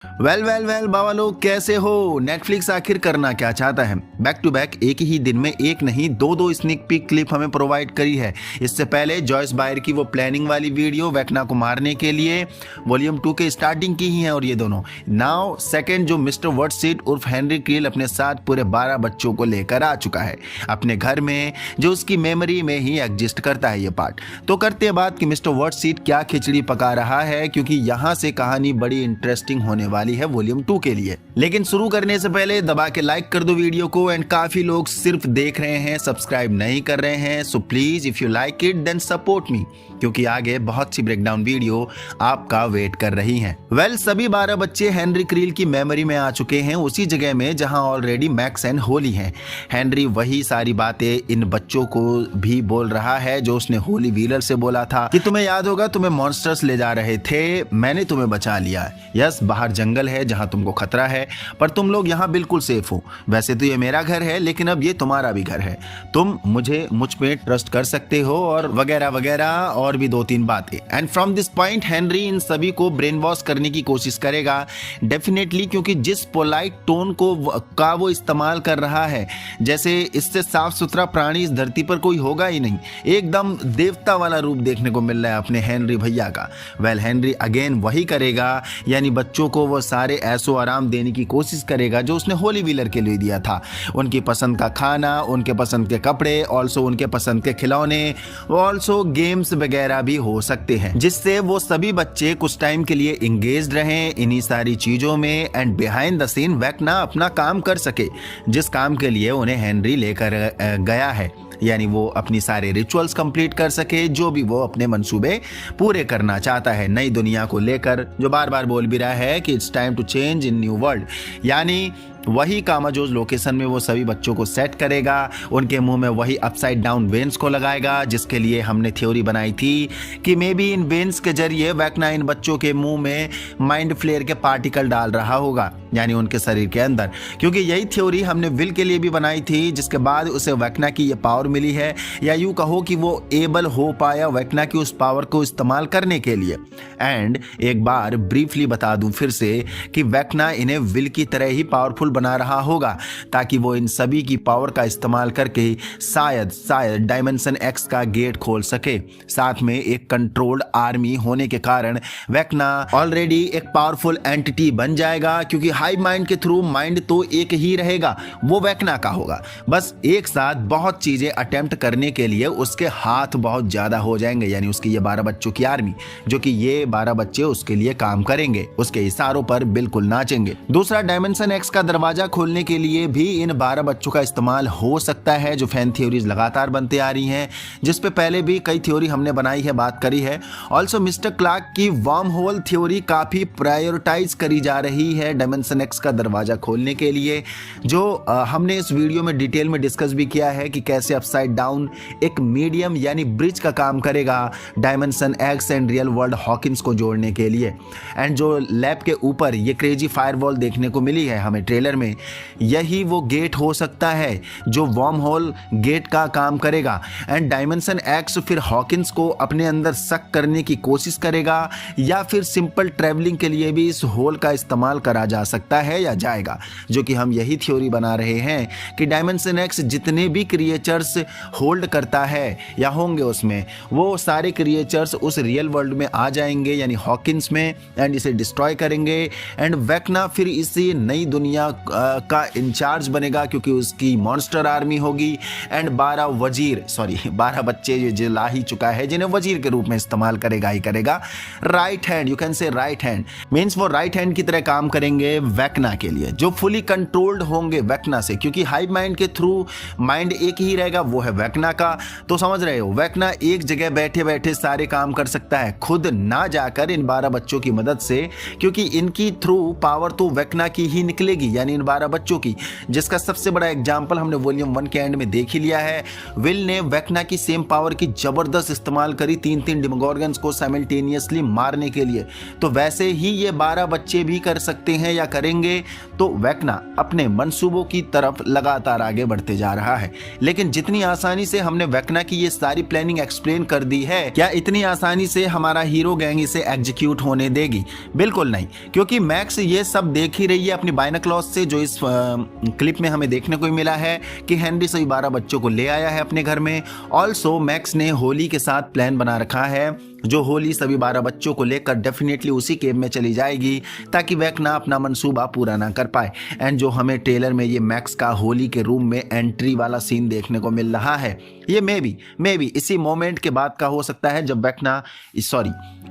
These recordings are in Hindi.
वेल बाबा लोग कैसे हो। नेटफ्लिक्स आखिर करना क्या चाहता है। बैक टू बैक एक ही दिन में एक नहीं दो स्नीक पीक क्लिप हमें प्रोवाइड करी है। इससे पहले जॉयस बायर की वो प्लानिंग वाली वीडियो वेक्ना को मारने के लिए वॉल्यूम 2 के स्टार्टिंग की ही है। और ये दोनों नाउ सेकंड जो मिस्टर वर्डसीट उर्फ हेनरी क्रील अपने साथ पूरे 12 बच्चों को लेकर आ चुका है अपने घर में, जो उसकी मेमोरी में ही एग्जिस्ट करता है ये पार्ट। तो करते हैं बात कि मिस्टर वर्डसीट क्या खिचड़ी पका रहा है, क्योंकि यहाँ से कहानी बड़ी इंटरेस्टिंग होने वाली है वॉल्यूम 2 के लिए। लेकिन शुरू करने से पहले दबा के लाइक कर दो वीडियो को। एंड काफी लोग सिर्फ देख रहे हैं, सब्सक्राइब नहीं कर रहे हैं। So please if you like it then support me, क्योंकि आगे बहुत सी ब्रेकडाउन वीडियो आपका वेट कर रही हैं। वेल सभी 12 बच्चे हेनरी क्रील की मेमोरी में आ चुके हैं, उसी जगह में जहां ऑलरेडी मैक्स एंड होली हैं। हेनरी वही सारी बातें इन बच्चों को भी बोल रहा है जो उसने होली व्हीलर से बोला था कि तुम्हें याद होगा तुम्हें मॉन्स्टर्स ले जा रहे थे, मैंने तुम्हें बचा लिया। यस, बाहर जंगल है जहां तुमको खतरा है, पर तुम लोग यहाँ बिल्कुल सेफ हो। वैसे तो ये मेरा घर है, लेकिन अब ये तुम्हारा भी घर है। तुम मुझ पे ट्रस्ट कर सकते हो, और वगैरह वगैरह और भी 2-3 बातें। And from this point Henry इन सभी को ब्रेन वॉश करने की कोशिश करेगा डेफिनेटली, क्योंकि जिस पोलाइट टोन का वो इस्तेमाल कर रहा है, जैसे इससे साफ सुथरा प्राणी इस धरती पर कोई होगा ही नहीं। एकदम देवता वाला रूप देखने को मिल रहा है अपने हेनरी भैया का। वेल हेनरी अगेन वही करेगा, यानी बच्चों को वो सारे ऐसो आराम देने की कोशिश करेगा जो उसने होली व्हीलर के लिए दिया था। उनकी पसंद का खाना, उनके पसंद के कपड़े, ऑल्सो उनके पसंद के खिलौने, ऑल्सो गेम्स वगैरह भी हो सकते हैं, जिससे वो सभी बच्चे कुछ टाइम के लिए इंगेज्ड रहें इन्हीं सारी चीजों में। And behind the scene Vecna अपना काम कर सके, जिस काम के लिए उन्हें हेनरी लेकर गया है, यानी वो अपनी सारे रिचुअल्स कंप्लीट कर सके, जो भी वो अपने मंसूबे पूरे करना चाहता है नई दुनिया को लेकर, जो बार बार बोल भी रहा है कि it's time to change in new world. यानी वही कामाजोज लोकेशन में वो सभी बच्चों को सेट करेगा, उनके मुंह में वही अपसाइड डाउन वेन्स को लगाएगा, जिसके लिए हमने थ्योरी बनाई थी कि मे बी इन वेन्स के जरिए वेक्ना इन बच्चों के मुंह में माइंड फ्लेयर के पार्टिकल डाल रहा होगा, यानी उनके शरीर के अंदर। क्योंकि यही थ्योरी हमने विल के लिए भी बनाई थी, जिसके बाद उसे वेक्ना की ये पावर मिली है, या यूं कहो कि वो एबल हो पाया वेक्ना की उस पावर को इस्तेमाल करने के लिए। एंड एक बार ब्रीफली बता दूं फिर से कि वेक्ना इन्हें विल की तरह ही पावरफुल बना रहा होगा, ताकि वो इन सभी की पावर का इस्तेमाल करके शायद डायमेंशन एक्स का गेट खोल सके। साथ में एक कंट्रोल्ड आर्मी होने के कारण वेक्ना ऑलरेडी एक पावरफुल एंटिटी बन जाएगा, क्योंकि हाइव माइंड के थ्रू माइंड तो एक ही रहेगा, वो वेक्ना का होगा। बस एक साथ बहुत चीजें अटेम्प्ट करने के लिए उसके हाथ बहुत ज्यादा हो जाएंगे, यानी उसकी ये 12 बच्चों की आर्मी, जो कि ये 12 बच्चे उसके लिए काम करेंगे, उसके इशारों पर बिल्कुल नाचेंगे। दूसरा, डायमेंशन एक्स का दरवाजा खोलने के लिए भी इन 12 बच्चों का इस्तेमाल हो सकता है, जो फैन थ्योरीज लगातार बनते आ रही हैं, जिस पे पहले भी कई थ्योरी हमने बनाई है, बात करी है। ऑल्सो मिस्टर क्लार्क की वर्म होल थ्योरी काफी प्रायोरिटाइज करी जा रही है डायमेंशन एक्स का दरवाजा खोलने के लिए, जो हमने इस वीडियो में डिटेल में डिस्कस भी किया है कि कैसे अपसाइड डाउन एक मीडियम यानी ब्रिज का काम करेगा dimension x and real world Hawkins को जोड़ने के लिए। एंड जो लैब के ऊपर ये क्रेजी फायरवॉल देखने को मिली है हमें ट्रेलर में, यही वो गेट हो सकता है जो वर्म होल गेट का काम करेगा। एंड डायमेंशन एक्स फिर हॉकिंस को अपने अंदर सक करने की कोशिश करेगा, या फिर सिंपल ट्रैवलिंग के लिए भी इस होल का इस्तेमाल करा जा सकता है या जाएगा, जो कि हम यही थ्योरी बना रहे हैं कि डायमेंशन एक्स जितने भी क्रिएचर्स होल्ड करता है या होंगे उसमें, वो सारे क्रिएचर्स उस रियल वर्ल्ड में आ जाएंगे, यानी हॉकिंस में, एंड इसे डिस्ट्रॉय करेंगे। एंड वेक्ना फिर इसी नई दुनिया का इंचार्ज बनेगा, क्योंकि उसकी मॉन्स्टर आर्मी होगी। एंड 12 बच्चे जो ला ही चुका है, जिन्हें वजीर के रूप में इस्तेमाल करेगा ही करेगा। Right hand, you can say right hand means वो राइट हैंड की तरह काम करेंगे वेक्ना के लिए, जो फुली कंट्रोल्ड होंगे वेक्ना से, क्योंकि हाइव माइंड के थ्रू माइंड एक ही रहेगा, वो है वेक्ना का। तो समझ रहे हो, वेक्ना एक जगह बैठे बैठे सारे काम कर सकता है, खुद ना जाकर इन 12 बच्चों की मदद से, क्योंकि इनकी थ्रू पावर तो वेक्ना की ही निकलेगी, यानी यानी इन 12 बच्चों की, जिसका सबसे बड़ा एग्जाम्पल हमने वॉल्यूम 1 के एंड में देख ही लिया है। विल ने वेक्ना की सेम पावर की जबरदस्त इस्तेमाल करी 3 डेमोगोर्गन्स को साइमल्टेनियसली मारने के लिए, तो वैसे ही ये 12 बच्चे भी कर सकते हैं या करेंगे। तो वेक्ना अपने मंसूबों की तरफ लगातार आगे बढ़ते जा रहा है। लेकिन जितनी आसानी से हमने वेक्ना की ये सारी प्लानिंग एक्सप्लेन कर दी है, क्या इतनी आसानी से हमारा हीरो गैंग इसे एग्जीक्यूट होने देगी? बिल्कुल नहीं, क्योंकि मैक्स ये सब देख ही रही है अपनी बाइनोक्यूलर्स से। जो इस क्लिप में हमें देखने को मिला है कि हेनरी सभी 12 बच्चों को ले आया है अपने घर में। ऑल्सो मैक्स ने होली के साथ प्लान बना रखा है, जो होली सभी 12 बच्चों को लेकर डेफिनेटली उसी केव में चली जाएगी ताकि वेक्ना अपना मंसूबा पूरा ना कर पाए। एंड जो हमें ट्रेलर में ये मैक्स का होली के रूम में एंट्री वाला सीन देखने को मिल रहा है, ये मे बी इसी मोमेंट के बाद का हो सकता है जब वेक्ना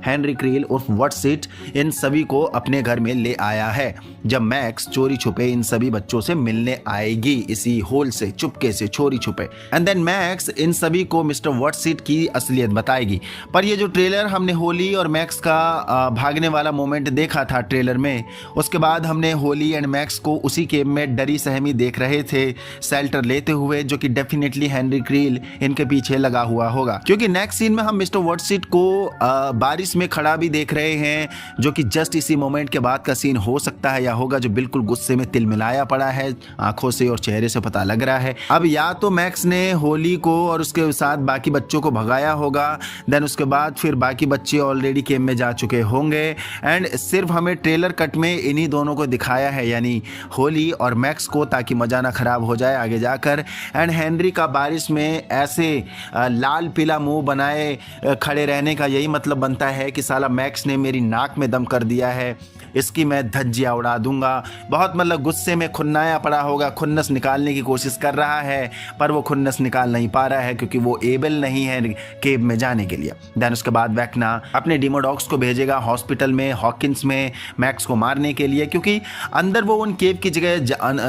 हेनरी क्रील उर्फ व्हाट्सिट इन सभी को अपने घर में ले आया है, जब मैक्स चोरी छुपे इन सभी बच्चों से मिलने आएगी इसी होल से, चुपके से चोरी छुपे। एंड देन मैक्स इन सभी को मिस्टर व्हाट्सिट की असलियत बताएगी। पर ये जो ट्रेलर हमने होली और मैक्स का भागने वाला मोमेंट देखा था ट्रेलर में, उसके बाद हमने होली एंड मैक्स को उसी केव में डरी सहमी देख रहे थे शेल्टर लेते हुए, जो कि डेफिनेटली हेनरी क्रील इनके पीछे लगा हुआ होगा। क्योंकि नेक्स्ट सीन में हम मिस्टर व्हाट्सिट को बारिश में खड़ा भी देख रहे हैं, जो कि जस्ट इसी मोमेंट के बाद का सीन हो सकता है या होगा, जो बिल्कुल गुस्से में तिलमिलाया पड़ा है, आंखों से और चेहरे से पता लग रहा है। अब या तो मैक्स ने होली को और उसके साथ बाकी बच्चों को भगाया होगा, देन उसके बाद फिर बाकी बच्चे ऑलरेडी केव में जा चुके होंगे एंड सिर्फ हमें ट्रेलर कट में इन्हीं दोनों को दिखाया है, यानी होली और मैक्स को, ताकि मजा ना खराब हो जाए आगे जाकर। एंड हेनरी का बारिश में ऐसे लाल पीला मुंह बनाए खड़े रहने का यही मतलब बनता है कि साला मैक्स ने मेरी नाक में दम कर दिया है, इसकी मैं धज्जियां उड़ा दूंगा। बहुत मतलब गुस्से में खुन्नाया पड़ा होगा, खुन्नस निकालने की कोशिश कर रहा है, पर वो खुन्नस निकाल नहीं पा रहा है क्योंकि वो एबल नहीं है केव में जाने के लिए। देन उसके बाद वेक्ना अपने डिमोडॉग्स को भेजेगा हॉस्पिटल में, हॉकिंस में, मैक्स को मारने के लिए, क्योंकि अंदर वो उन केव की जगह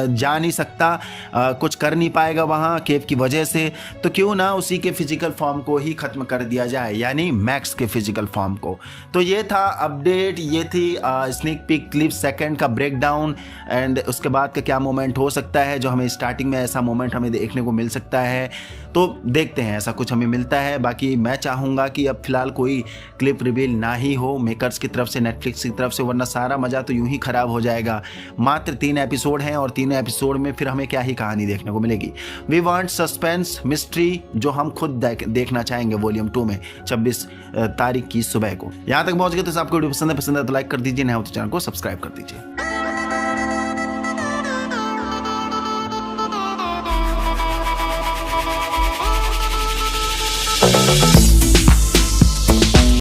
जा नहीं सकता, कुछ कर नहीं पाएगा वहाँ केव की वजह से। तो क्यों ना उसी के फिजिकल फॉर्म को ही खत्म कर दिया जाए, यानी मैक्स के फिजिकल फॉर्म को। तो ये था अपडेट, ये थी स्नेक पिक क्लिप सेकंड का ब्रेकडाउन एंड उसके बाद का क्या मोमेंट हो सकता है, जो हमें स्टार्टिंग में ऐसा मोमेंट हमें देखने को मिल सकता है। तो देखते हैं ऐसा कुछ हमें मिलता है। बाकी मैं चाहूँगा कि अब फिलहाल कोई क्लिप रिवील ना ही हो मेकर्स की तरफ से, नेटफ्लिक्स की तरफ से, वरना सारा मज़ा तो यूं ही ख़राब हो जाएगा। मात्र 3 एपिसोड हैं और 3 एपिसोड में फिर हमें क्या ही कहानी देखने को मिलेगी। वी वांट सस्पेंस मिस्ट्री, जो हम खुद देखना चाहेंगे वॉल्यूम 2 में 26 तारीख की सुबह को। यहाँ तक पहुँच गए तो आपको वीडियो पसंद है तो लाइक कर दीजिए, नया हो तो चैनल को सब्सक्राइब कर दीजिए।